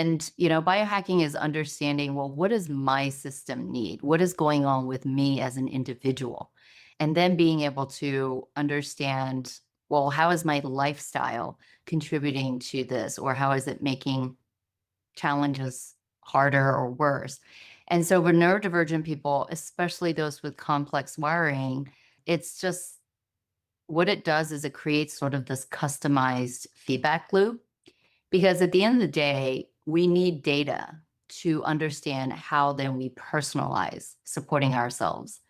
And, biohacking is understanding, well, what does my system need? What is going on with me as an individual? And then being able to understand, well, how is my lifestyle contributing to this? Or how is it making challenges harder or worse? And so for neurodivergent people, especially those with complex wiring, it's just what it does is it creates sort of this customized feedback loop, because at the end of the day, we need data to understand how then we personalize supporting ourselves.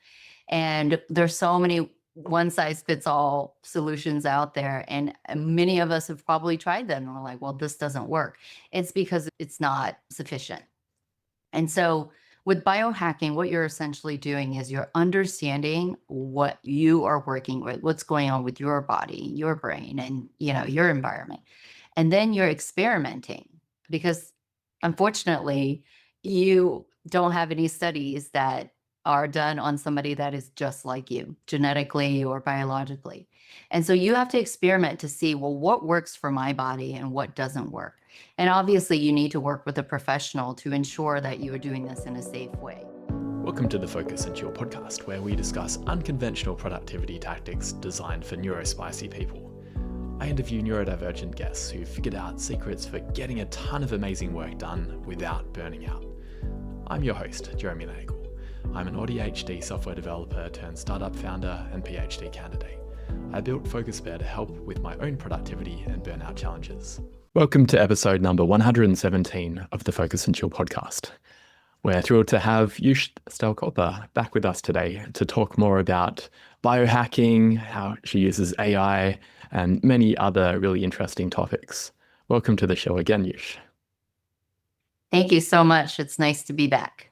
And there's so many one size fits all solutions out there. And many of us have probably tried them and we're like, well, this doesn't work. It's because it's not sufficient. And so with biohacking, what you're essentially doing is you're understanding what you are working with, what's going on with your body, your brain, and your environment. And then you're experimenting, because unfortunately, you don't have any studies that are done on somebody that is just like you, genetically or biologically. And so you have to experiment to see, well, what works for my body and what doesn't work. And obviously, you need to work with a professional to ensure that you are doing this in a safe way. Welcome to the Focus and Chill podcast, where we discuss unconventional productivity tactics designed for neurospicy people. I interview neurodivergent guests who figured out secrets for getting a ton of amazing work done without burning out. I'm your host, Jeremy Nagel. I'm an ADHD software developer turned startup founder and PhD candidate. I built FocusBear to help with my own productivity and burnout challenges. Welcome to episode number 117 of the Focus and Chill podcast. We're thrilled to have Yush Sztalkoper back with us today to talk more about biohacking, how she uses AI, and many other really interesting topics. Welcome to the show again, Yush. Thank you so much. It's nice to be back.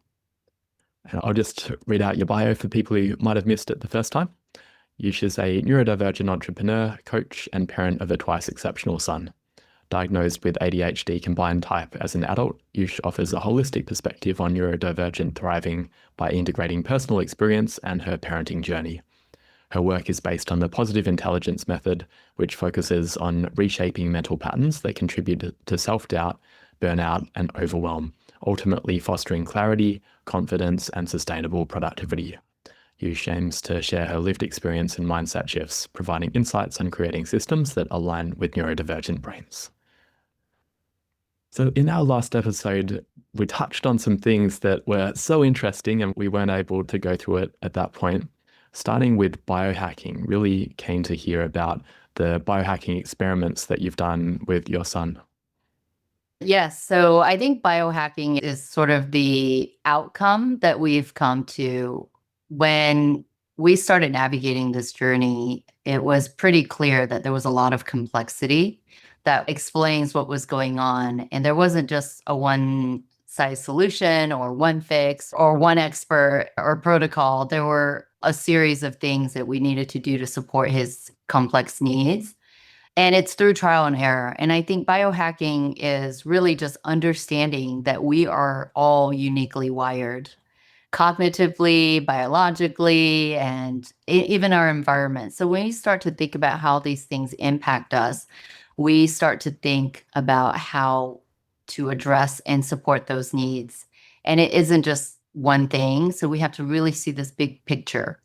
And I'll just read out your bio for people who might have missed it the first time. Yush is a neurodivergent entrepreneur, coach, and parent of a twice exceptional son. Diagnosed with ADHD combined type as an adult, Yush offers a holistic perspective on neurodivergent thriving by integrating personal experience and her parenting journey. Her work is based on the positive intelligence method, which focuses on reshaping mental patterns that contribute to self-doubt, burnout, and overwhelm, ultimately fostering clarity, confidence, and sustainable productivity. Yush aims to share her lived experience and mindset shifts, providing insights on creating systems that align with neurodivergent brains. So in our last episode, we touched on some things that were so interesting and we weren't able to go through it at that point. Starting with biohacking, really keen to hear about the biohacking experiments that you've done with your son. Yes. So I think biohacking is sort of the outcome that we've come to. When we started navigating this journey, it was pretty clear that there was a lot of complexity that explains what was going on. And there wasn't just a one size solution or one fix or one expert or protocol. There were a series of things that we needed to do to support his complex needs. And it's through trial and error. And I think biohacking is really just understanding that we are all uniquely wired cognitively, biologically, and even our environment. So when you start to think about how these things impact us, we start to think about how to address and support those needs. And it isn't just one thing. So we have to really see this big picture.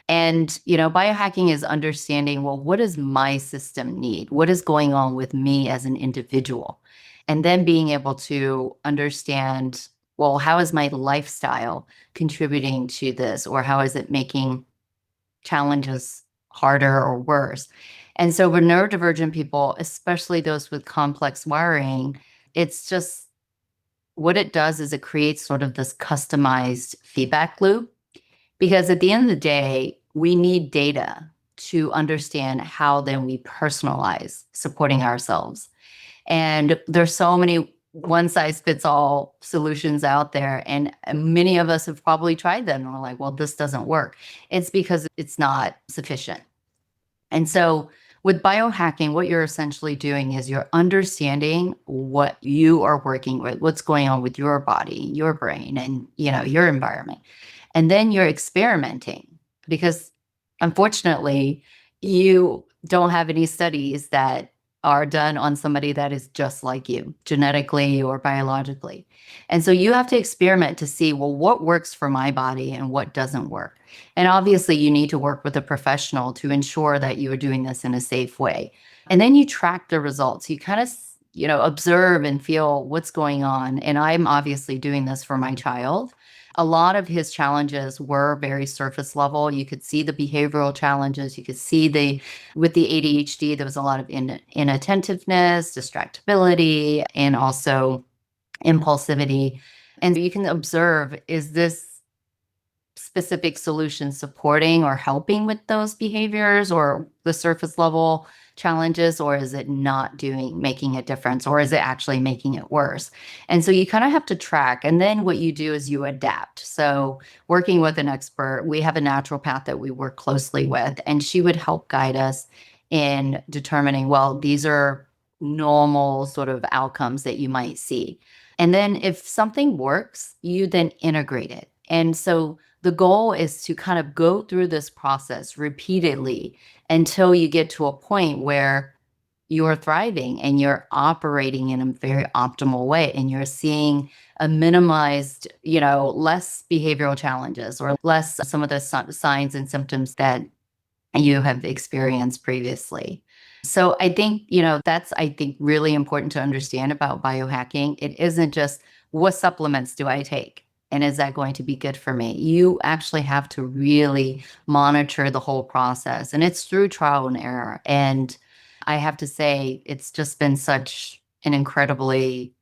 And, biohacking is understanding, well, what does my system need? What is going on with me as an individual? And then being able to understand, well, how is my lifestyle contributing to this? Or how is it making challenges harder or worse? And so for neurodivergent people, especially those with complex wiring, it's just what it does is it creates sort of this customized feedback loop. Because at the end of the day, we need data to understand how then we personalize supporting ourselves. And there's so many one size fits all solutions out there. And many of us have probably tried them and we're like, well, this doesn't work. It's because it's not sufficient. And so with biohacking, what you're essentially doing is you're understanding what you are working with, what's going on with your body, your brain, and your environment. And then you're experimenting, because unfortunately, you don't have any studies that are done on somebody that is just like you, genetically or biologically. And so you have to experiment to see, well, what works for my body and what doesn't work. And obviously, you need to work with a professional to ensure that you are doing this in a safe way. And then you track the results. You kind of, observe and feel what's going on. And I'm obviously doing this for my child. A lot of his challenges were very surface level. You could see the behavioral challenges. You could see with the ADHD, there was a lot of inattentiveness, distractibility, and also impulsivity. And you can observe, is this specific solution supporting or helping with those behaviors or the surface level challenges, or is it not making a difference, or is it actually making it worse? And so you kind of have to track. And then what you do is you adapt. So working with an expert, we have a naturopath that we work closely with, and she would help guide us in determining, well, these are normal sort of outcomes that you might see. And then if something works, you then integrate it. And so the goal is to kind of go through this process repeatedly until you get to a point where you're thriving and you're operating in a very optimal way and you're seeing a minimized, less behavioral challenges or less some of the signs and symptoms that you have experienced previously. So I think, that's, I think, really important to understand about biohacking. It isn't just what supplements do I take? And is that going to be good for me? You actually have to really monitor the whole process. And it's through trial and error. And I have to say, it's just been such an incredibly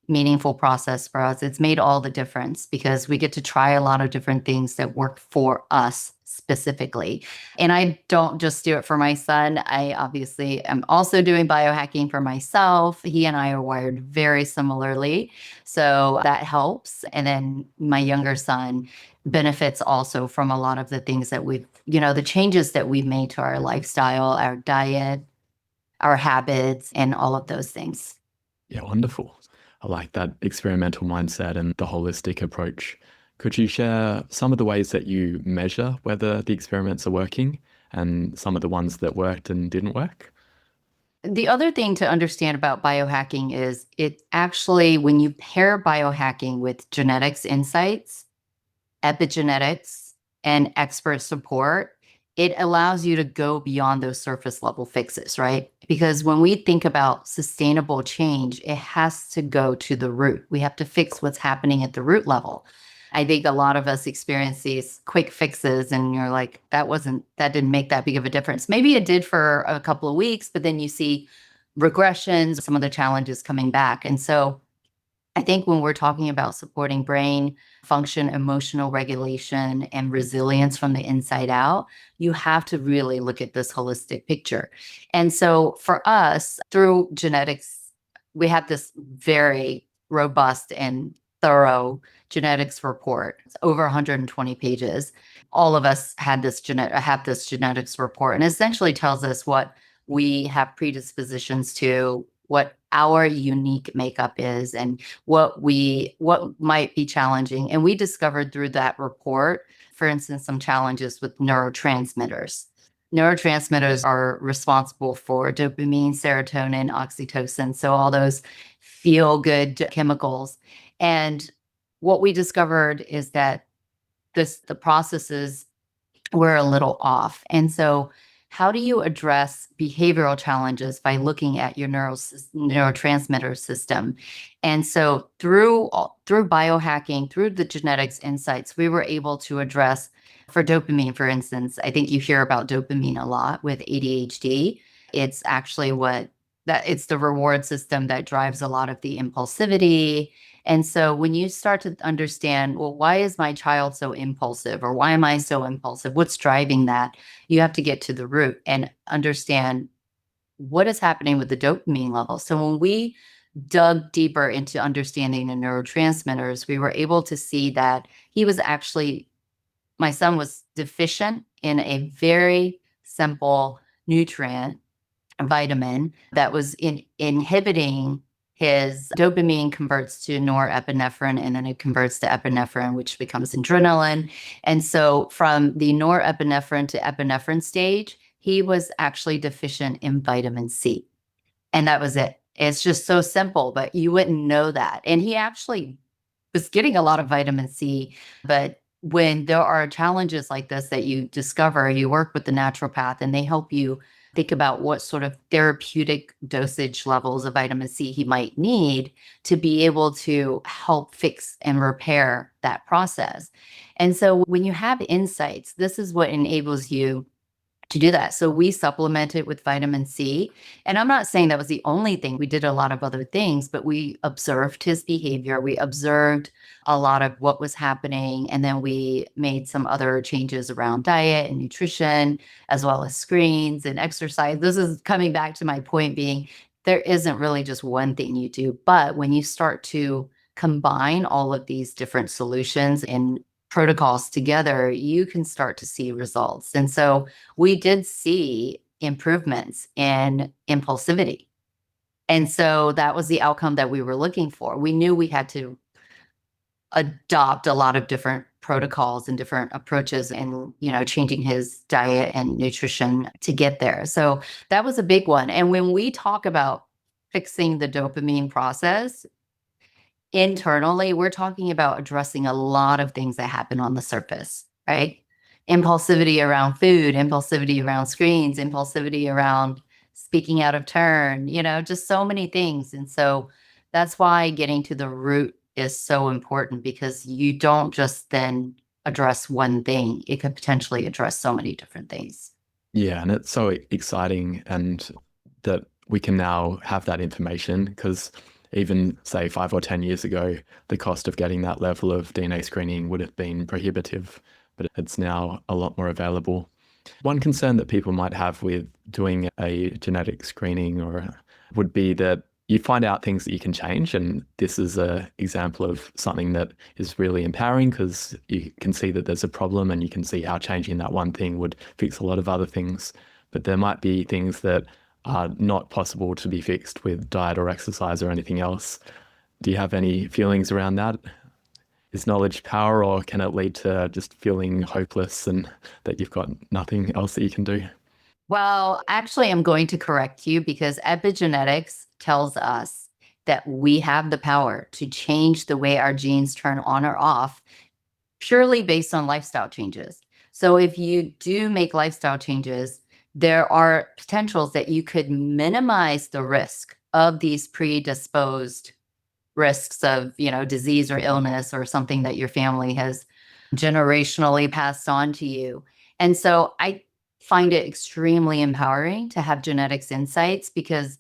meaningful process for us. It's made all the difference because we get to try a lot of different things that work for us specifically. And I don't just do it for my son. I obviously am also doing biohacking for myself. He and I are wired very similarly. So that helps. And then my younger son benefits also from a lot of the things that the changes that we've made to our lifestyle, our diet, our habits, and all of those things. Yeah, wonderful. I like that experimental mindset and the holistic approach. Could you share some of the ways that you measure whether the experiments are working and some of the ones that worked and didn't work? The other thing to understand about biohacking is it actually, when you pair biohacking with genetics insights, epigenetics, and expert support, it allows you to go beyond those surface level fixes, right? Because when we think about sustainable change, it has to go to the root. We have to fix what's happening at the root level. I think a lot of us experience these quick fixes and you're like, that didn't make that big of a difference. Maybe it did for a couple of weeks, but then you see regressions, some of the challenges coming back. And so I think when we're talking about supporting brain function, emotional regulation, and resilience from the inside out, you have to really look at this holistic picture. And so for us, through genetics, we have this very robust and thorough genetics report. It's over 120 pages. All of us have this genetics report, and essentially tells us what we have predispositions to, what our unique makeup is, and what might be challenging. And we discovered through that report, for instance, some challenges with neurotransmitters. Neurotransmitters are responsible for dopamine, serotonin, oxytocin, so all those feel good chemicals. And what we discovered is that the processes were a little off. And so how do you address behavioral challenges by looking at your neurotransmitter system? And so through biohacking, through the genetics insights, we were able to address, for dopamine, for instance, I think you hear about dopamine a lot with ADHD. It's actually it's the reward system that drives a lot of the impulsivity. And so when you start to understand, well, why is my child so impulsive, or why am I so impulsive? What's driving that? You have to get to the root and understand what is happening with the dopamine level. So when we dug deeper into understanding the neurotransmitters, we were able to see that my son was deficient in a very simple nutrient, a vitamin, that was inhibiting his dopamine converts to norepinephrine, and then it converts to epinephrine, which becomes adrenaline. And so from the norepinephrine to epinephrine stage, he was actually deficient in vitamin C. And that was it. It's just so simple, but you wouldn't know that. And he actually was getting a lot of vitamin C. But when there are challenges like this that you discover, you work with the naturopath and they help you think about what sort of therapeutic dosage levels of vitamin C he might need to be able to help fix and repair that process. And so when you have insights, this is what enables you to do that. So we supplemented with vitamin C. And I'm not saying that was the only thing. We did a lot of other things, but we observed his behavior. We observed a lot of what was happening. And then we made some other changes around diet and nutrition, as well as screens and exercise. This is coming back to my point being there isn't really just one thing you do. But when you start to combine all of these different solutions and protocols together, you can start to see results. And so we did see improvements in impulsivity. And so that was the outcome that we were looking for. We knew we had to adopt a lot of different protocols and different approaches and, changing his diet and nutrition to get there. So that was a big one. And when we talk about fixing the dopamine process, internally, we're talking about addressing a lot of things that happen on the surface, right? Impulsivity around food, impulsivity around screens, impulsivity around speaking out of turn, just so many things. And so that's why getting to the root is so important because you don't just then address one thing, it could potentially address so many different things. Yeah, and it's so exciting and that we can now have that information because even say 5 or 10 years ago, the cost of getting that level of DNA screening would have been prohibitive, but it's now a lot more available. One concern that people might have with doing a genetic screening would be that you find out things that you can change. And this is an example of something that is really empowering because you can see that there's a problem and you can see how changing that one thing would fix a lot of other things. But there might be things that are not possible to be fixed with diet or exercise or anything else. Do you have any feelings around that? Is knowledge power, or can it lead to just feeling hopeless and that you've got nothing else that you can do? Well, actually, I'm going to correct you because epigenetics tells us that we have the power to change the way our genes turn on or off purely based on lifestyle changes. So if you do make lifestyle changes, there are potentials that you could minimize the risk of these predisposed risks of, disease or illness or something that your family has generationally passed on to you. And so I find it extremely empowering to have genetics insights because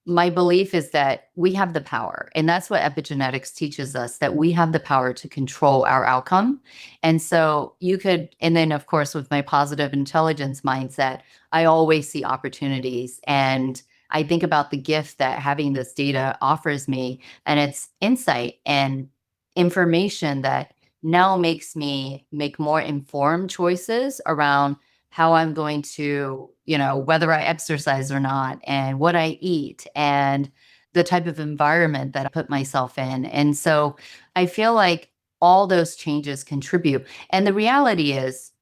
my belief is that we have the power. And that's what epigenetics teaches us, that we have the power to control our outcome. And so and then of course, with my positive intelligence mindset, I always see opportunities. And I think about the gift that having this data offers me, and it's insight and information that now makes me make more informed choices around how I'm going to, whether I exercise or not, and what I eat, and the type of environment that I put myself in. And so I feel like all those changes contribute. And the reality is,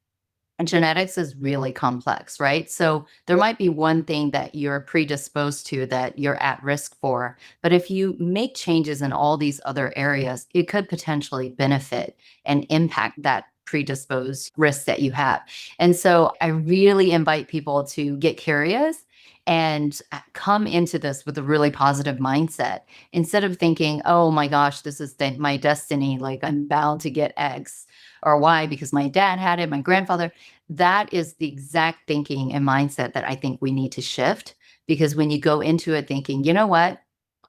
genetics is really complex, right? So there might be one thing that you're predisposed to that you're at risk for, but if you make changes in all these other areas, it could potentially benefit and impact that predisposed risk that you have. And so I really invite people to get curious and come into this with a really positive mindset instead of thinking, oh my gosh, this is my destiny. Like I'm bound to get X or Y because my dad had it, my grandfather. That is the exact thinking and mindset that I think we need to shift, because when you go into it thinking, you know what,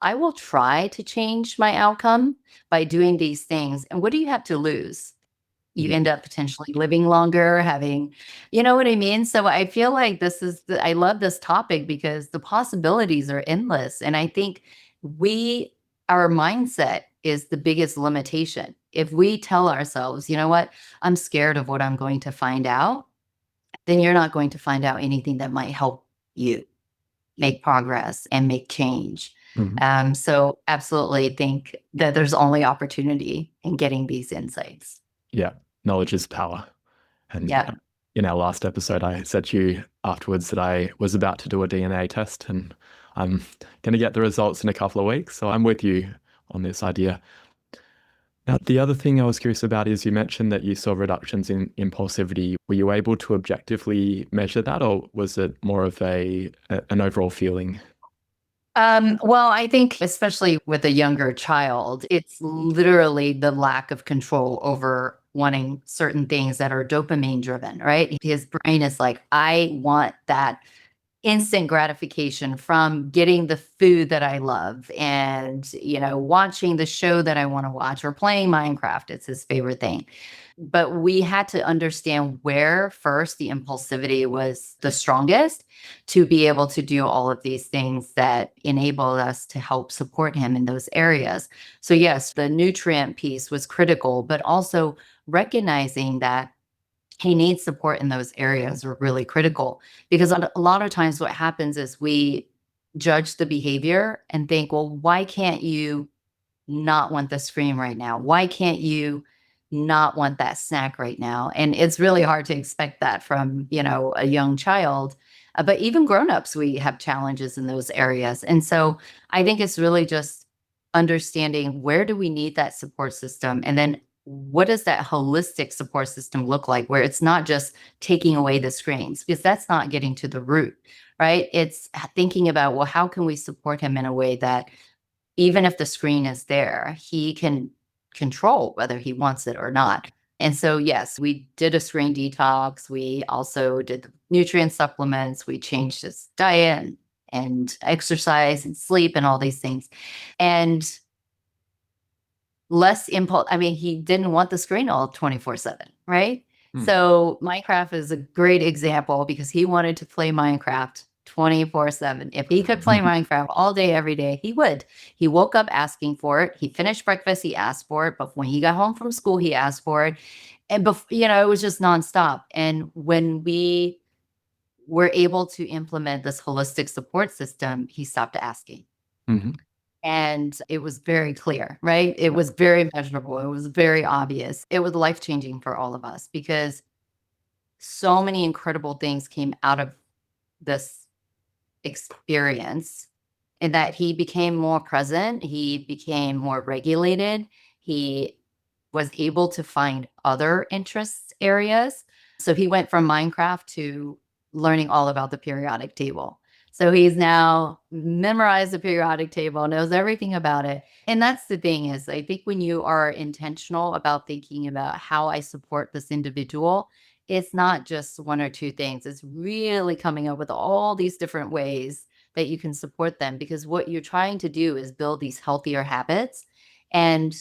I will try to change my outcome by doing these things. And what do you have to lose? You Yeah. end up potentially living longer, you know what I mean? So I feel like I love this topic because the possibilities are endless. And I think our mindset is the biggest limitation. If we tell ourselves, you know what, I'm scared of what I'm going to find out, then you're not going to find out anything that might help you make progress and make change. Mhm. So absolutely think that there's only opportunity in getting these insights. Yeah. Knowledge is power. And Yeah. in our last episode, I said to you afterwards that I was about to do a DNA test and I'm going to get the results in a couple of weeks. So I'm with you on this idea. Now, the other thing I was curious about is you mentioned that you saw reductions in impulsivity. Were you able to objectively measure that, or was it more of an overall feeling? Well, I think especially with a younger child, it's literally the lack of control over wanting certain things that are dopamine driven, right? His brain is like, I want that instant gratification from getting the food that I love and, watching the show that I want to watch or playing Minecraft. It's his favorite thing. But we had to understand where first the impulsivity was the strongest to be able to do all of these things that enabled us to help support him in those areas. So, yes, the nutrient piece was critical, but also recognizing that he needs support in those areas were really critical because a lot of times what happens is we judge the behavior and think, well, why can't you not want the screen right now? Why can't you not want that snack right now? And it's really hard to expect that from, a young child. But even grown-ups, we have challenges in those areas. And so I think it's really just understanding where do we need that support system? And then what does that holistic support system look like where it's not just taking away the screens because that's not getting to the root, right? It's thinking about, well, how can we support him in a way that even if the screen is there, he can control whether he wants it or not. And so, yes, we did a screen detox. We also did the nutrient supplements. We changed his diet and exercise and sleep and all these things. And less impulse. I mean, he didn't want the screen all 24/7, right? Hmm. So Minecraft is a great example because he wanted to play Minecraft 24/7. If he could play Minecraft all day, every day, he would. He woke up asking for it. He finished breakfast, he asked for it. But when he got home from school, he asked for it. And it was just nonstop. And when we were able to implement this holistic support system, he stopped asking. Mhm. And it was very clear, right? It was very measurable. It was very obvious. It was life changing for all of us because so many incredible things came out of this experience in that he became more present, he became more regulated, he was able to find other interest areas. So he went from Minecraft to learning all about the periodic table. So he's now memorized the periodic table, knows everything about it. And that's the thing is I think when you are intentional about thinking about how I support this individual, it's not just one or two things. It's really coming up with all these different ways that you can support them because what you're trying to do is build these healthier habits and,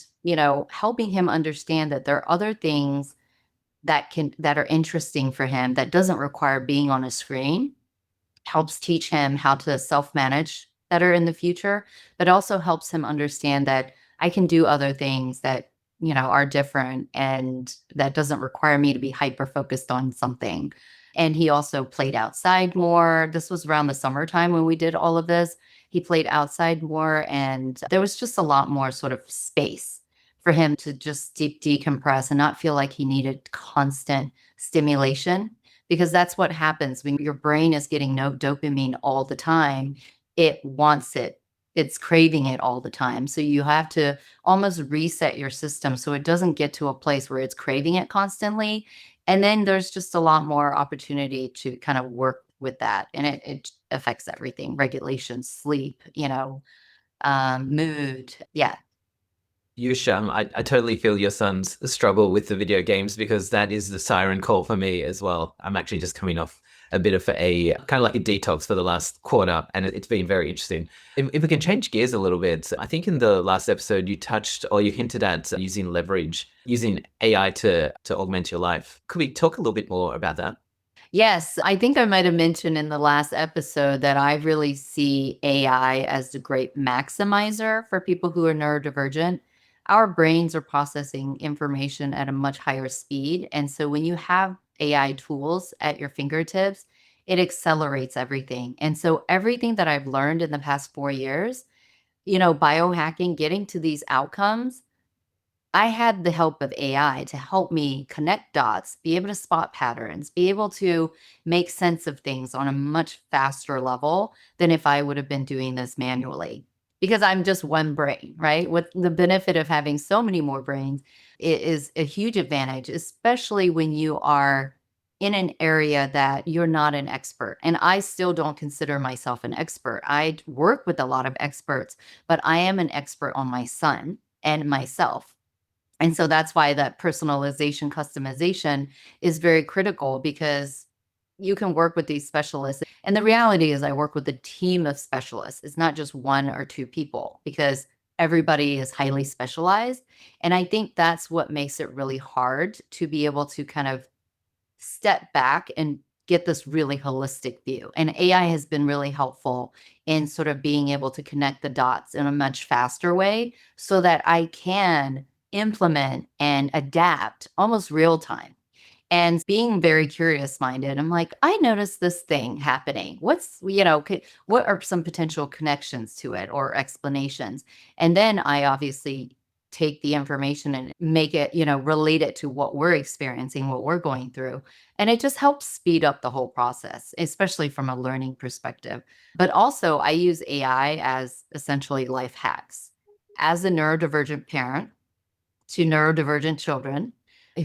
helping him understand that there are other things that are interesting for him that doesn't require being on a screen helps teach him how to self-manage better in the future, but also helps him understand that I can do other things that, are different and that doesn't require me to be hyper focused on something. And he also played outside more. This was around the summertime when we did all of this. He played outside more and there was just a lot more sort of space for him to just decompress and not feel like he needed constant stimulation because that's what happens when your brain is getting no dopamine all the time. It wants it. It's craving it all the time. So you have to almost reset your system so it doesn't get to a place where it's craving it constantly. And then there's just a lot more opportunity to kind of work with that. And it affects everything, regulation, sleep, mood. Yeah. Yush, I totally feel your son's struggle with the video games because that is the siren call for me as well. I'm actually just coming off a bit of a kind of like a detox for the last quarter, and it's been very interesting. If we can change gears a little bit, I think in the last episode you touched or you hinted at using leverage, using AI to augment your life. Could we talk a little bit more about that? Yes, I think I might have mentioned in the last episode that I really see AI as the great maximizer for people who are neurodivergent. Our brains are processing information at a much higher speed. And so when you have AI tools at your fingertips, it accelerates everything. And so everything that I've learned in the past 4 years, biohacking, getting to these outcomes, I had the help of AI to help me connect dots, be able to spot patterns, be able to make sense of things on a much faster level than if I would have been doing this manually. Because I'm just one brain, right? With the benefit of having so many more brains, it is a huge advantage, especially when you are in an area that you're not an expert. And I still don't consider myself an expert. I work with a lot of experts, but I am an expert on my son and myself. And so that's why that personalization, customization is very critical, because you can work with these specialists. And the reality is, I work with a team of specialists. It's not just one or two people, because everybody is highly specialized. And I think that's what makes it really hard to be able to kind of step back and get this really holistic view. And AI has been really helpful in sort of being able to connect the dots in a much faster way so that I can implement and adapt almost real time. And being very curious minded, I'm like, I noticed this thing happening. What are some potential connections to it or explanations? And then I obviously take the information and make it, relate it to what we're experiencing, what we're going through. And it just helps speed up the whole process, especially from a learning perspective. But also, I use AI as essentially life hacks. As a neurodivergent parent to neurodivergent children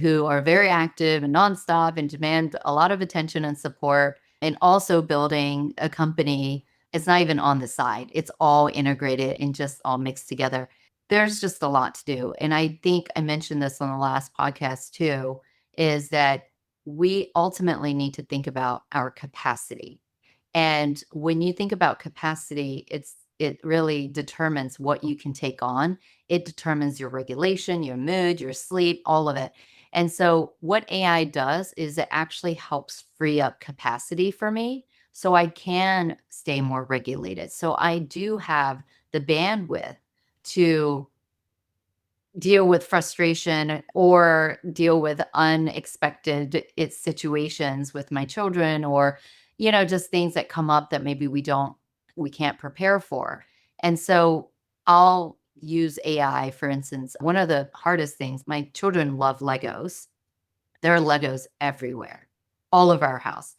who are very active and nonstop and demand a lot of attention and support, and also building a company. It's not even on the side, it's all integrated and just all mixed together. There's just a lot to do. And I think I mentioned this on the last podcast too, is that we ultimately need to think about our capacity. And when you think about capacity, it really determines what you can take on. It determines your regulation, your mood, your sleep, all of it. And so what AI does is it actually helps free up capacity for me so I can stay more regulated. So I do have the bandwidth to deal with frustration or deal with unexpected situations with my children, or just things that come up that maybe we can't prepare for. And so I'll use AI. For instance, one of the hardest things, my children love Legos. There are Legos everywhere, all of our house.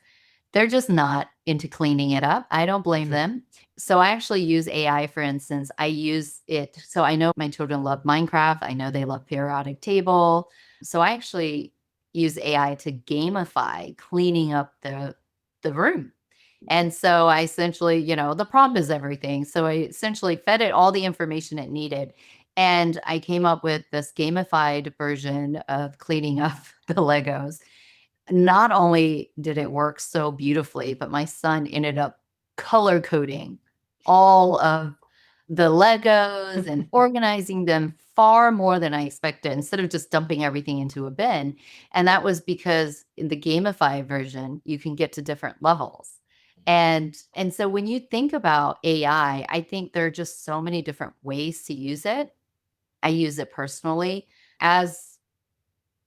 They're just not into cleaning it up. I don't blame them. So I actually use AI. For instance, I use it. So I know my children love Minecraft. I know they love periodic table. So I actually use AI to gamify cleaning up the room. And so I essentially, the prompt is everything. So I essentially fed it all the information it needed. And I came up with this gamified version of cleaning up the Legos. Not only did it work so beautifully, but my son ended up color coding all of the Legos and organizing them far more than I expected, instead of just dumping everything into a bin. And that was because in the gamified version, you can get to different levels. And so when you think about AI, I think there are just so many different ways to use it. I use it personally as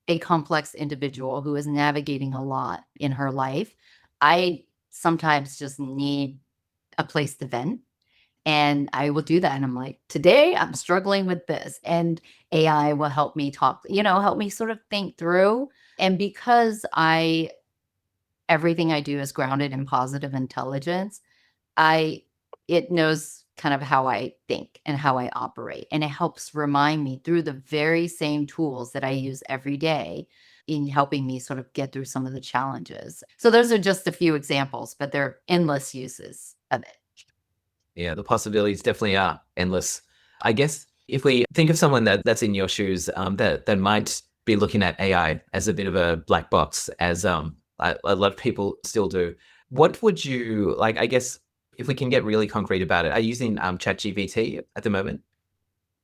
a complex individual who is navigating a lot in her life. I sometimes just need a place to vent, and I will do that. And I'm like, today I'm struggling with this. And AI will help me help me sort of think through. And because everything I do is grounded in positive intelligence, I it knows kind of how I think and how I operate, and it helps remind me through the very same tools that I use every day in helping me sort of get through some of the challenges. So those are just a few examples, but there are endless uses of it. Yeah, the possibilities definitely are endless. I guess if we think of someone that's in your shoes, that might be looking at AI as a bit of a black box, as a lot of people still do. What would you like? I guess if we can get really concrete about it, are you using ChatGPT at the moment?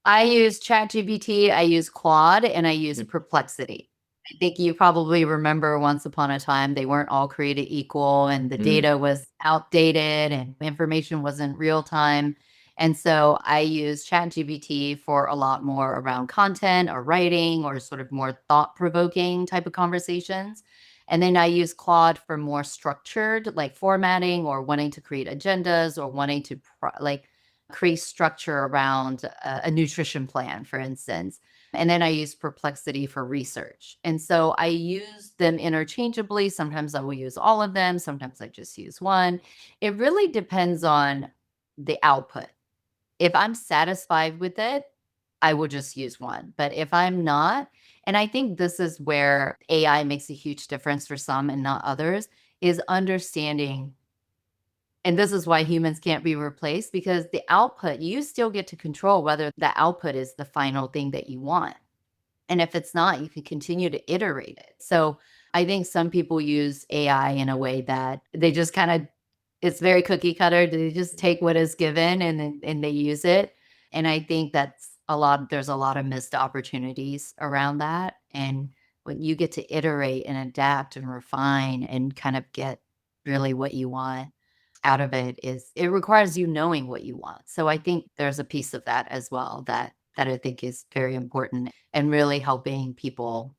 I use ChatGPT, I use Claude, and I use Perplexity. I think you probably remember once upon a time, they weren't all created equal, and the data was outdated and information wasn't real time. And so I use ChatGPT for a lot more around content or writing or sort of more thought provoking type of conversations. And then I use Claude for more structured, like formatting or wanting to create agendas or wanting to create structure around a nutrition plan, for instance. And then I use Perplexity for research. And so I use them interchangeably. Sometimes I will use all of them. Sometimes I just use one. It really depends on the output. If I'm satisfied with it, I will just use one. But if I'm not, and I think this is where AI makes a huge difference for some and not others, is understanding. And this is why humans can't be replaced, because the output, you still get to control whether the output is the final thing that you want. And if it's not, you can continue to iterate it. So I think some people use AI in a way that they just kind of, it's very cookie cutter. They just take what is given and they use it. And I think there's a lot of missed opportunities around that. And when you get to iterate and adapt and refine and kind of get really what you want out of it requires you knowing what you want. So I think there's a piece of that as well that I think is very important and really helping people,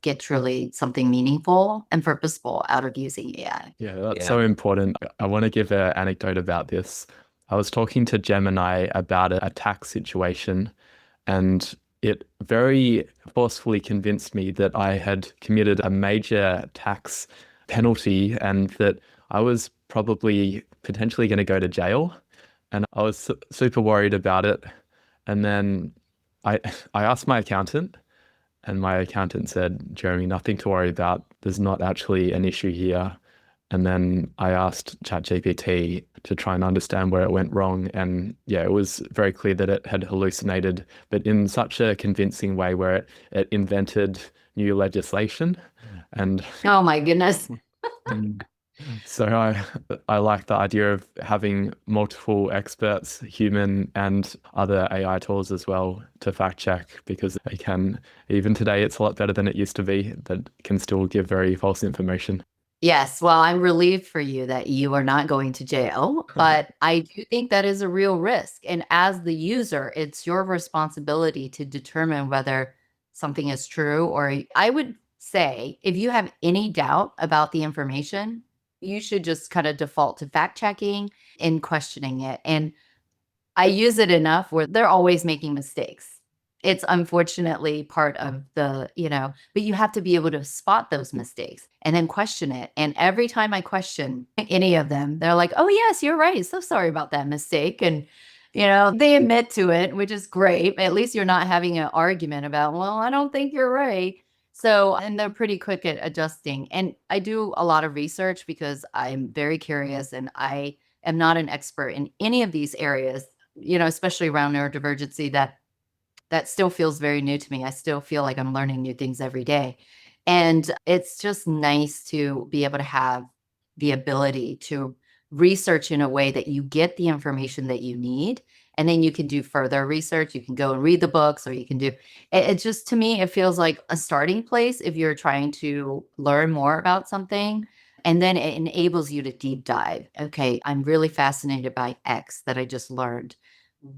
get truly something meaningful and purposeful out of using AI. Yeah, that's so important. I want to give an anecdote about this. I was talking to Gemini about a tax situation, and it very forcefully convinced me that I had committed a major tax penalty and that I was probably potentially going to go to jail. And I was super worried about it. And then I asked my accountant, and my accountant said, Jeremy, nothing to worry about. There's not actually an issue here. And then I asked ChatGPT to try and understand where it went wrong. And yeah, it was very clear that it had hallucinated, but in such a convincing way where it invented new legislation. And oh my goodness. So I like the idea of having multiple experts, human and other AI tools as well, to fact check, because they can, even today, it's a lot better than it used to be, that can still give very false information. Yes. Well, I'm relieved for you that you are not going to jail, but I do think that is a real risk. And as the user, it's your responsibility to determine whether something is true. Or I would say if you have any doubt about the information, you should just kind of default to fact checking and questioning it. And I use it enough where they're always making mistakes. It's unfortunately part of but you have to be able to spot those mistakes and then question it. And every time I question any of them, they're like, oh, yes, you're right. So sorry about that mistake. And, they admit to it, which is great. At least you're not having an argument about, well, I don't think you're right. So, and they're pretty quick at adjusting. And I do a lot of research because I'm very curious and I am not an expert in any of these areas, especially around neurodivergency that still feels very new to me. I still feel like I'm learning new things every day. And it's just nice to be able to have the ability to research in a way that you get the information that you need. And then you can do further research. You can go and read the books, or you can do it just, to me, it feels like a starting place if you're trying to learn more about something. And then it enables you to deep dive. Okay, I'm really fascinated by X that I just learned,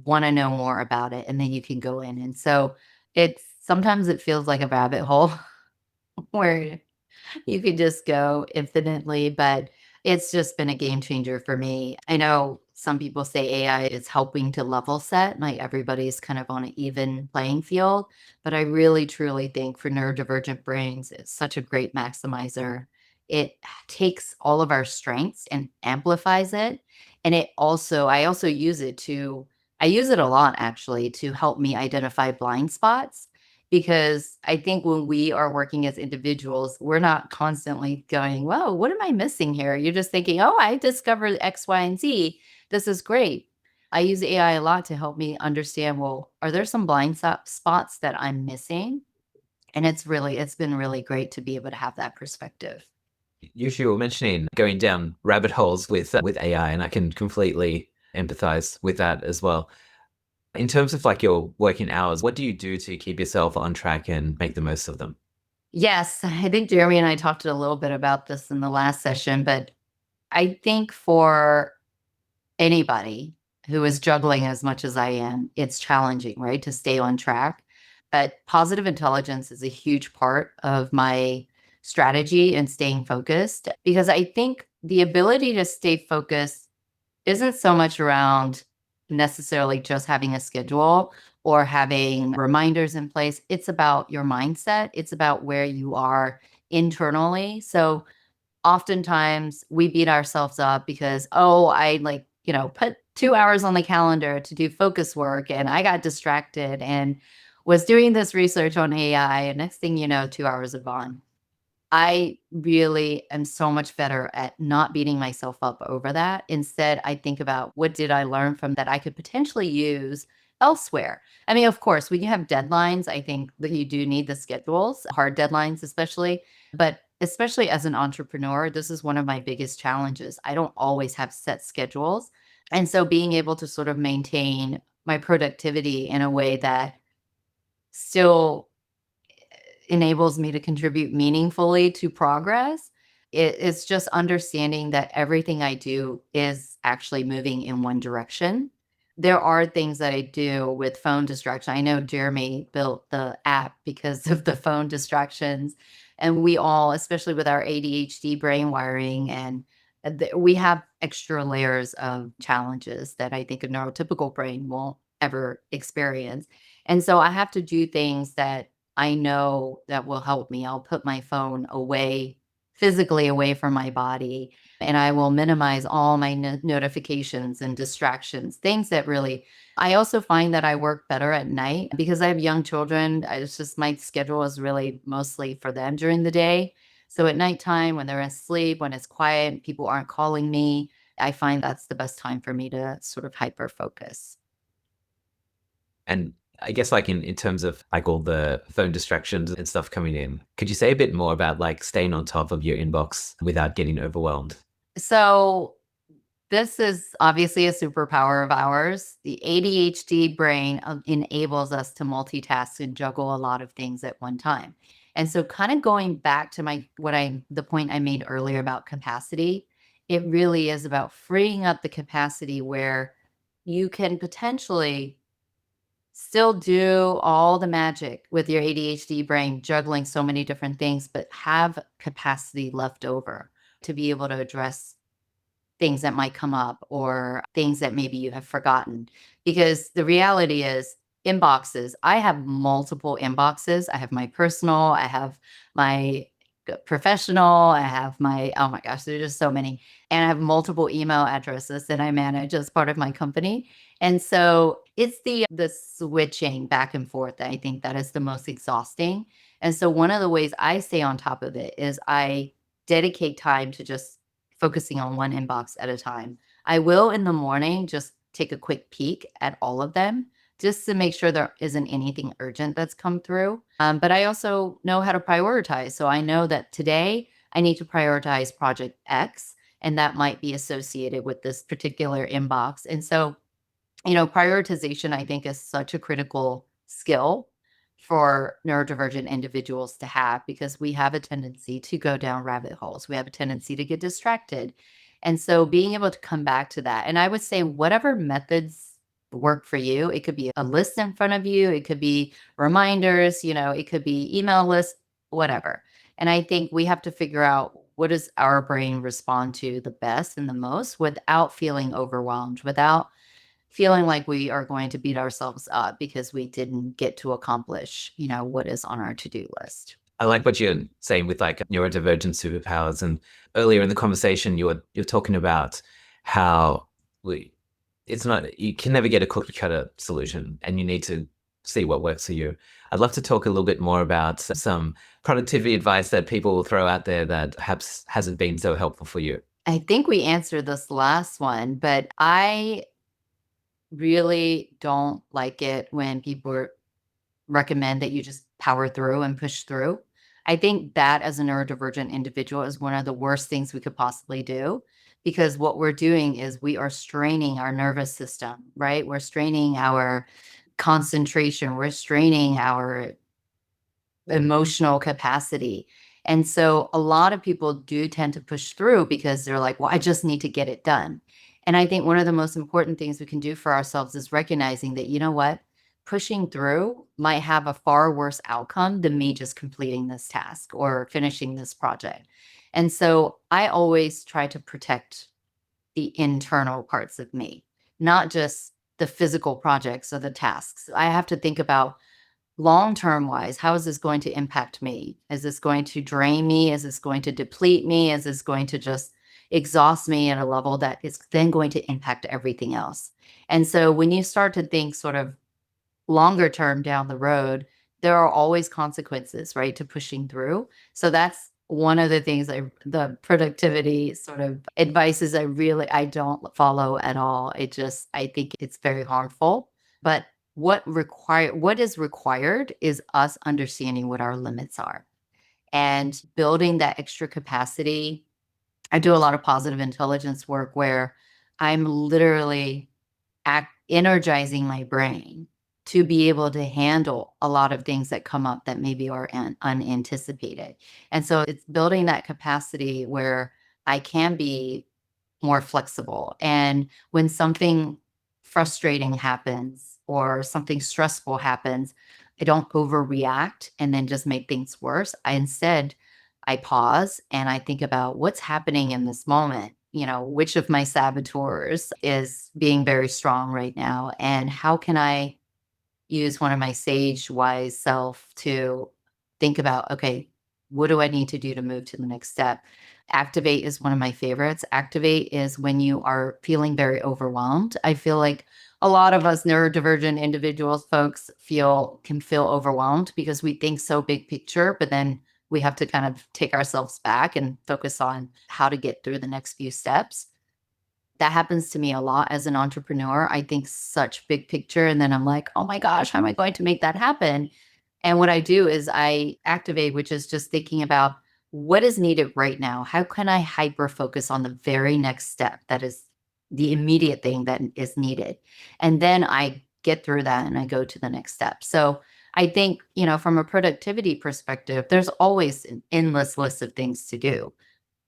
want to know more about it, and then you can go in. And so sometimes it feels like a rabbit hole where you could just go infinitely, but it's just been a game changer for me. I know some people say AI is helping to level set, like everybody's kind of on an even playing field, but I really truly think for neurodivergent brains, it's such a great maximizer. It takes all of our strengths and amplifies it. And I also use I use it a lot actually to help me identify blind spots, because I think when we are working as individuals, we're not constantly going, whoa, what am I missing here? You're just thinking, oh, I discovered X, Y, and Z. This is great. I use AI a lot to help me understand, well, are there some blind spots that I'm missing? And it's been really great to be able to have that perspective. You were mentioning going down rabbit holes with AI, and I can completely empathize with that as well. In terms of like your working hours, what do you do to keep yourself on track and make the most of them? Yes, I think Jeremy and I talked a little bit about this in the last session, but I think for anybody who is juggling as much as I am, it's challenging, right, to stay on track. But positive intelligence is a huge part of my strategy and staying focused, because I think the ability to stay focused isn't so much around necessarily just having a schedule or having reminders in place. It's about your mindset. It's about where you are internally. So oftentimes we beat ourselves up because, oh, I put 2 hours on the calendar to do focus work and I got distracted and was doing this research on AI. And next thing you know, 2 hours have gone. I really am so much better at not beating myself up over that. Instead, I think about what did I learn from that I could potentially use elsewhere. I mean, of course, when you have deadlines, I think that you do need the schedules, hard deadlines especially. But especially as an entrepreneur, this is one of my biggest challenges. I don't always have set schedules. And so being able to sort of maintain my productivity in a way that still enables me to contribute meaningfully to progress. It's just understanding that everything I do is actually moving in one direction. There are things that I do with phone distraction. I know Jeremy built the app because of the phone distractions. And we all, especially with our ADHD brain wiring, and we have extra layers of challenges that I think a neurotypical brain won't ever experience. And so I have to do things that I know that will help me. I'll put my phone away, physically away from my body, and I will minimize all my notifications and distractions, things that really, I also find that I work better at night because I have young children. It's just my schedule is really mostly for them during the day. So at nighttime, when they're asleep, when it's quiet, people aren't calling me, I find that's the best time for me to sort of hyper focus. And I guess like in terms of like all the phone distractions and stuff coming in, could you say a bit more about like staying on top of your inbox without getting overwhelmed? So this is obviously a superpower of ours. The ADHD brain enables us to multitask and juggle a lot of things at one time. And so kind of going back to the point I made earlier about capacity, it really is about freeing up the capacity where you can potentially still do all the magic with your ADHD brain, juggling so many different things, but have capacity left over to be able to address things that might come up or things that maybe you have forgotten. Because the reality is, inboxes, I have multiple inboxes. I have my personal, I have my professional, I have my, oh my gosh, there's just so many. And I have multiple email addresses that I manage as part of my company. And so it's the switching back and forth that I think that is the most exhausting. And so one of the ways I stay on top of it is I dedicate time to just focusing on one inbox at a time. I will in the morning just take a quick peek at all of them just to make sure there isn't anything urgent that's come through. But I also know how to prioritize. So I know that today I need to prioritize project X, and that might be associated with this particular inbox. And so, prioritization, I think, is such a critical skill for neurodivergent individuals to have because we have a tendency to go down rabbit holes. We have a tendency to get distracted. And so being able to come back to that, and I would say whatever methods work for you, it could be a list in front of you, it could be reminders, it could be email lists, whatever. And I think we have to figure out what does our brain respond to the best and the most without feeling overwhelmed, without feeling like we are going to beat ourselves up because we didn't get to accomplish, what is on our to-do list. I like what you're saying with like neurodivergent superpowers. And earlier in the conversation, you're talking about how you can never get a cookie cutter solution and you need to see what works for you. I'd love to talk a little bit more about some productivity advice that people will throw out there that perhaps hasn't been so helpful for you. I think we answered this last one, but I really don't like it when people recommend that you just power through and push through. I think that as a neurodivergent individual is one of the worst things we could possibly do because what we're doing is we are straining our nervous system, right? We're straining our concentration, we're straining our emotional capacity. And so a lot of people do tend to push through because they're like, well, I just need to get it done. And I think one of the most important things we can do for ourselves is recognizing that, you know what? Pushing through might have a far worse outcome than me just completing this task or finishing this project. And so I always try to protect the internal parts of me, not just the physical projects or the tasks. I have to think about long-term wise, how is this going to impact me? Is this going to drain me? Is this going to deplete me? Is this going to just exhaust me at a level that is then going to impact everything else? And so when you start to think sort of longer term down the road, there are always consequences, right, to pushing through. So that's one of the things the productivity sort of advices I don't follow at all. I think it's very harmful. But what is required is us understanding what our limits are and building that extra capacity. I do a lot of positive intelligence work where I'm literally energizing my brain to be able to handle a lot of things that come up that maybe are unanticipated. And so it's building that capacity where I can be more flexible. And when something frustrating happens or something stressful happens, I don't overreact and then just make things worse. I pause and I think about what's happening in this moment. Which of my saboteurs is being very strong right now? And how can I use one of my sage wise self to think about, okay, what do I need to do to move to the next step? Activate is one of my favorites. Activate is when you are feeling very overwhelmed. I feel like a lot of us neurodivergent individuals, folks can feel overwhelmed because we think so big picture, but then we have to kind of take ourselves back and focus on how to get through the next few steps. That happens to me a lot as an entrepreneur. I think such big picture, and then I'm like, oh my gosh, how am I going to make that happen? And what I do is I activate, which is just thinking about what is needed right now. How can I hyper focus on the very next step that is the immediate thing that is needed? And then I get through that and I go to the next step. So I think, from a productivity perspective, there's always an endless list of things to do.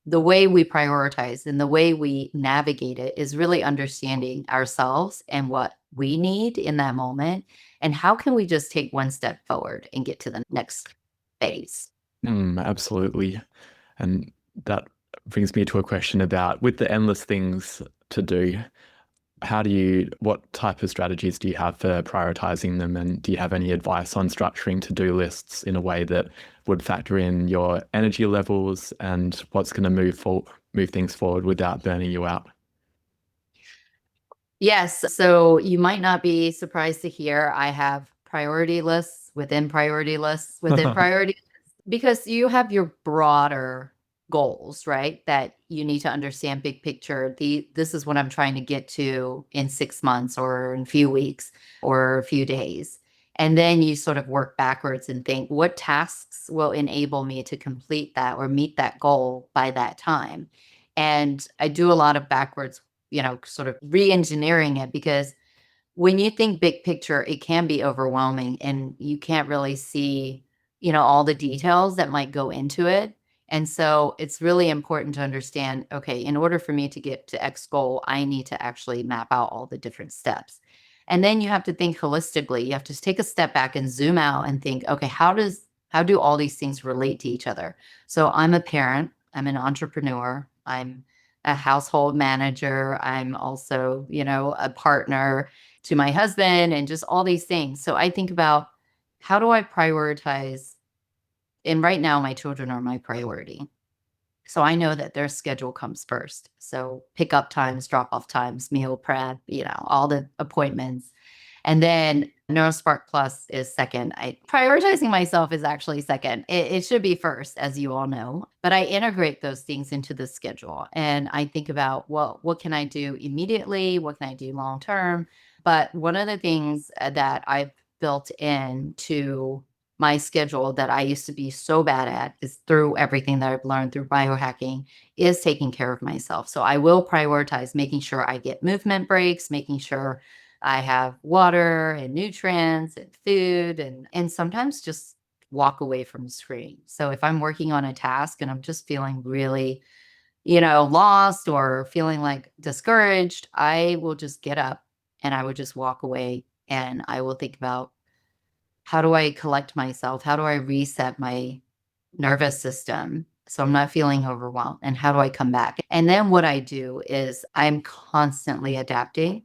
The way we prioritize and the way we navigate it is really understanding ourselves and what we need in that moment. And how can we just take one step forward and get to the next phase? Absolutely. And that brings me to a question about, with the endless things to do, what type of strategies do you have for prioritizing them? And do you have any advice on structuring to-do lists in a way that would factor in your energy levels and what's going to move things forward without burning you out? Yes. So you might not be surprised to hear I have priority lists within priority lists within priority because you have your broader goals, right? That you need to understand big picture. This is what I'm trying to get to in 6 months or in a few weeks or a few days. And then you sort of work backwards and think what tasks will enable me to complete that or meet that goal by that time. And I do a lot of backwards, sort of re-engineering it because when you think big picture, it can be overwhelming and you can't really see, all the details that might go into it. And so it's really important to understand, okay, in order for me to get to X goal, I need to actually map out all the different steps. And then you have to think holistically. You have to take a step back and zoom out and think, okay, how do all these things relate to each other? So I'm a parent, I'm an entrepreneur, I'm a household manager, I'm also, a partner to my husband and just all these things. So I think about how do I prioritize? And right now, my children are my priority. So I know that their schedule comes first. So pickup times, drop off times, meal prep, all the appointments. And then NeuroSpark Plus is second. Prioritizing myself is actually second. It should be first, as you all know. But I integrate those things into the schedule. And I think about, well, what can I do immediately? What can I do long term? But one of the things that I've built into my schedule that I used to be so bad at is through everything that I've learned through biohacking is taking care of myself. So I will prioritize making sure I get movement breaks, making sure I have water and nutrients and food and sometimes just walk away from the screen. So if I'm working on a task and I'm just feeling really, lost or feeling like discouraged, I will just get up and I would just walk away and I will think about how do I collect myself? How do I reset my nervous system so I'm not feeling overwhelmed? And how do I come back? And then what I do is I'm constantly adapting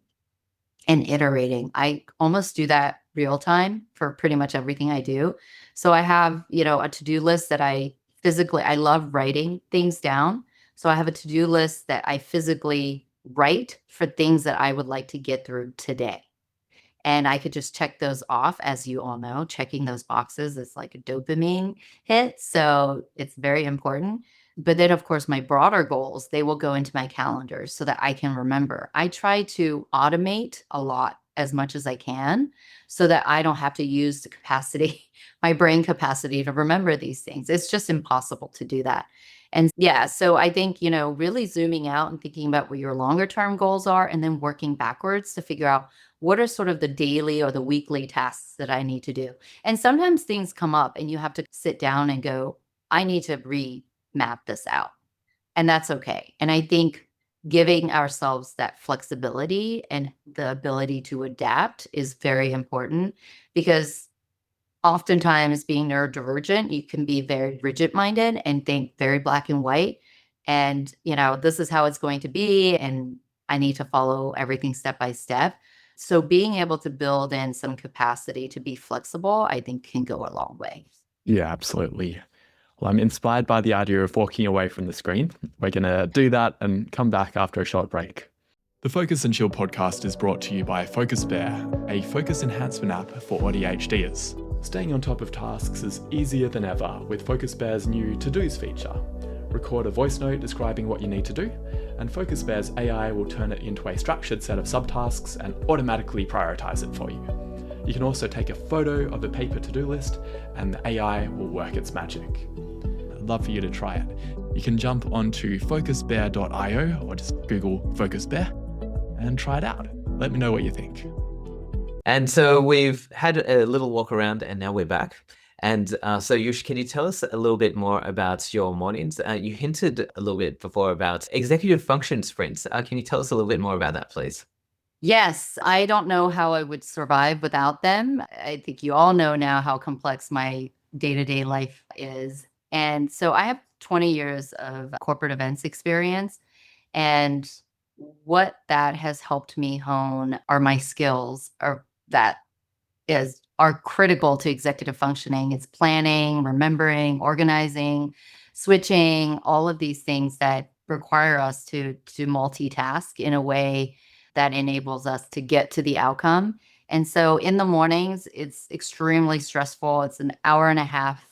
and iterating. I almost do that real time for pretty much everything I do. So I have, a to-do list that I love writing things down. So I have a to-do list that I physically write for things that I would like to get through today. And I could just check those off. As you all know, checking those boxes is like a dopamine hit. So it's very important. But then, of course, my broader goals, they will go into my calendar so that I can remember. I try to automate a lot as much as I can so that I don't have to use the capacity, my brain capacity to remember these things. It's just impossible to do that. And yeah, so I think, really zooming out and thinking about what your longer term goals are and then working backwards to figure out what are sort of the daily or the weekly tasks that I need to do. And sometimes things come up and you have to sit down and go, I need to remap this out. And that's okay. And I think giving ourselves that flexibility and the ability to adapt is very important because oftentimes being neurodivergent, you can be very rigid minded and think very black and white. And, this is how it's going to be. And I need to follow everything step by step. So being able to build in some capacity to be flexible, I think can go a long way. Yeah, absolutely. Well, I'm inspired by the idea of walking away from the screen. We're going to do that and come back after a short break. The Focus and Chill podcast is brought to you by Focus Bear, a focus enhancement app for ADHDers. Staying on top of tasks is easier than ever with Focus Bear's new To-Dos feature. Record a voice note describing what you need to do, and Focus Bear's AI will turn it into a structured set of subtasks and automatically prioritize it for you. You can also take a photo of a paper to-do list, and the AI will work its magic. I'd love for you to try it. You can jump onto focusbear.io or just Google Focus Bear and try it out. Let me know what you think. And so we've had a little walk around and now we're back. And so Yush, can you tell us a little bit more about your mornings? You hinted a little bit before about executive function sprints. Can you tell us a little bit more about that, please? Yes, I don't know how I would survive without them. I think you all know now how complex my day-to-day life is. And so I have 20 years of corporate events experience. And what that has helped me hone are my skills are critical to executive functioning. It's planning, remembering, organizing, switching, all of these things that require us to multitask in a way that enables us to get to the outcome. And so in the mornings, it's extremely stressful. It's an hour and a half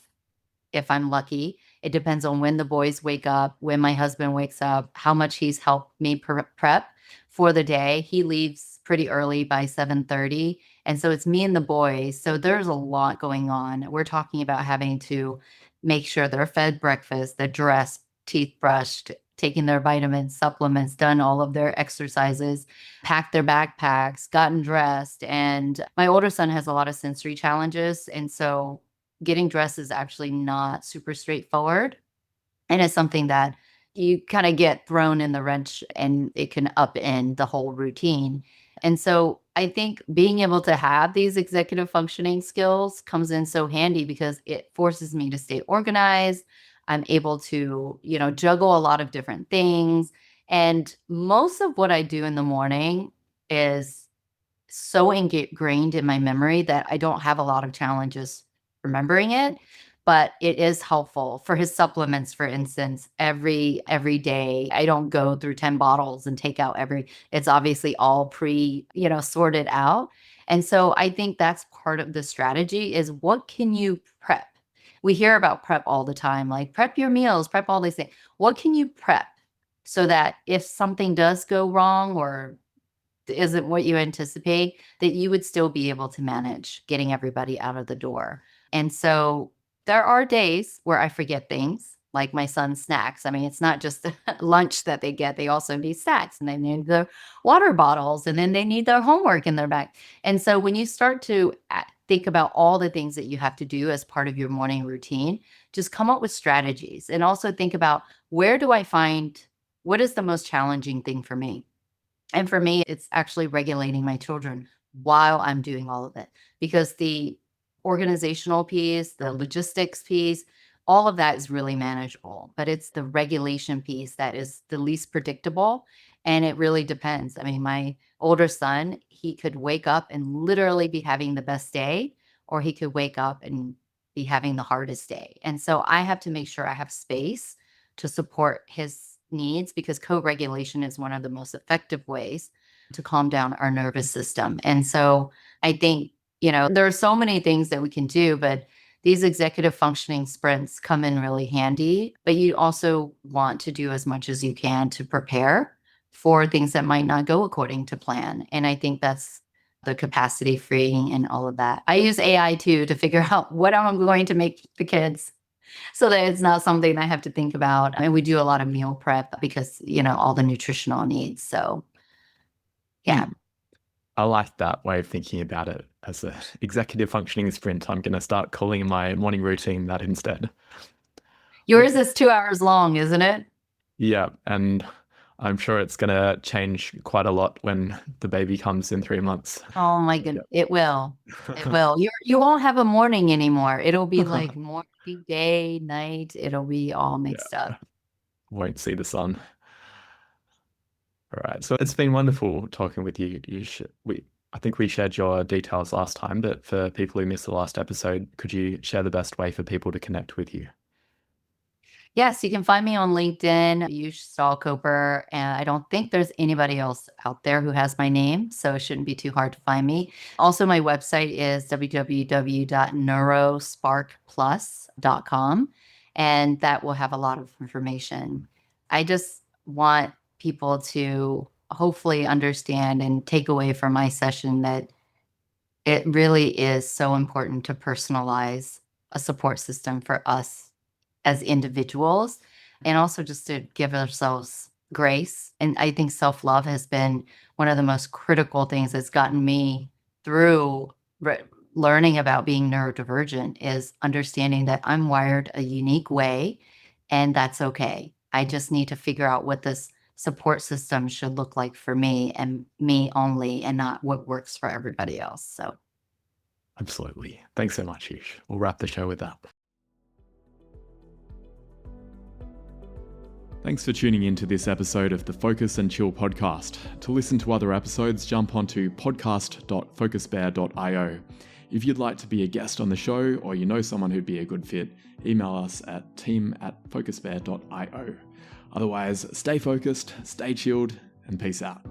if I'm lucky. It depends on when the boys wake up, when my husband wakes up, how much he's helped me prep for the day. He leaves pretty early by 7:30. And so it's me and the boys. So there's a lot going on. We're talking about having to make sure they're fed breakfast, they're dressed, teeth brushed, taking their vitamins, supplements, done all of their exercises, packed their backpacks, gotten dressed. And my older son has a lot of sensory challenges. And so getting dressed is actually not super straightforward. And it's something that you kind of get thrown in the wrench and it can upend the whole routine. And so I think being able to have these executive functioning skills comes in so handy because it forces me to stay organized. I'm able to, juggle a lot of different things. And most of what I do in the morning is so ingrained in my memory that I don't have a lot of challenges remembering it, but it is helpful for his supplements, for instance, every day. I don't go through 10 bottles and take out it's obviously all sorted out. And so I think that's part of the strategy is what can you prep? We hear about prep all the time, like prep your meals, prep all these things. What can you prep so that if something does go wrong or isn't what you anticipate, that you would still be able to manage getting everybody out of the door? And so there are days where I forget things, like my son's snacks. I mean, it's not just lunch that they get. They also need snacks and they need the water bottles and then they need their homework in their bag. And so when you start to think about all the things that you have to do as part of your morning routine, just come up with strategies and also think about what is the most challenging thing for me? And for me, it's actually regulating my children while I'm doing all of it because the organizational piece, the logistics piece, all of that is really manageable, but it's the regulation piece that is the least predictable. And it really depends. I mean, my older son, he could wake up and literally be having the best day, or he could wake up and be having the hardest day. And so I have to make sure I have space to support his needs, because co-regulation is one of the most effective ways to calm down our nervous system. And so I think, there are so many things that we can do, but these executive functioning sprints come in really handy. But you also want to do as much as you can to prepare for things that might not go according to plan. And I think that's the capacity freeing and all of that. I use AI too to figure out what I'm going to make the kids, so that it's not something I have to think about. And we do a lot of meal prep because, all the nutritional needs. So yeah. I like that way of thinking about it as an executive functioning sprint. I'm going to start calling my morning routine that instead. Yours is 2 hours long, isn't it? Yeah, and I'm sure it's going to change quite a lot when the baby comes in 3 months. Oh my goodness. It will. It will. You won't have a morning anymore. It'll be like morning, day, night. It'll be all mixed up. Won't see the sun. All right. So it's been wonderful talking with you. I think we shared your details last time, but for people who missed the last episode, could you share the best way for people to connect with you? Yes, you can find me on LinkedIn, Yush Sztalkoper, and I don't think there's anybody else out there who has my name, so it shouldn't be too hard to find me. Also, my website is www.neurosparkplus.com, and that will have a lot of information. I just want people to hopefully understand and take away from my session that it really is so important to personalize a support system for us as individuals, and also just to give ourselves grace. And I think self-love has been one of the most critical things that's gotten me through learning about being neurodivergent, is understanding that I'm wired a unique way, and that's okay. I just need to figure out what this support system should look like for me and me only, and not what works for everybody else. So Absolutely. Thanks so much, Yush. We'll wrap the show with that. Thanks for tuning in to this episode of the Focus and Chill podcast. To listen to other episodes, jump onto podcast.focusbear.io. If you'd like to be a guest on the show, or you know someone who'd be a good fit, email us at team@focusbear.io. Otherwise, stay focused, stay chilled, and peace out.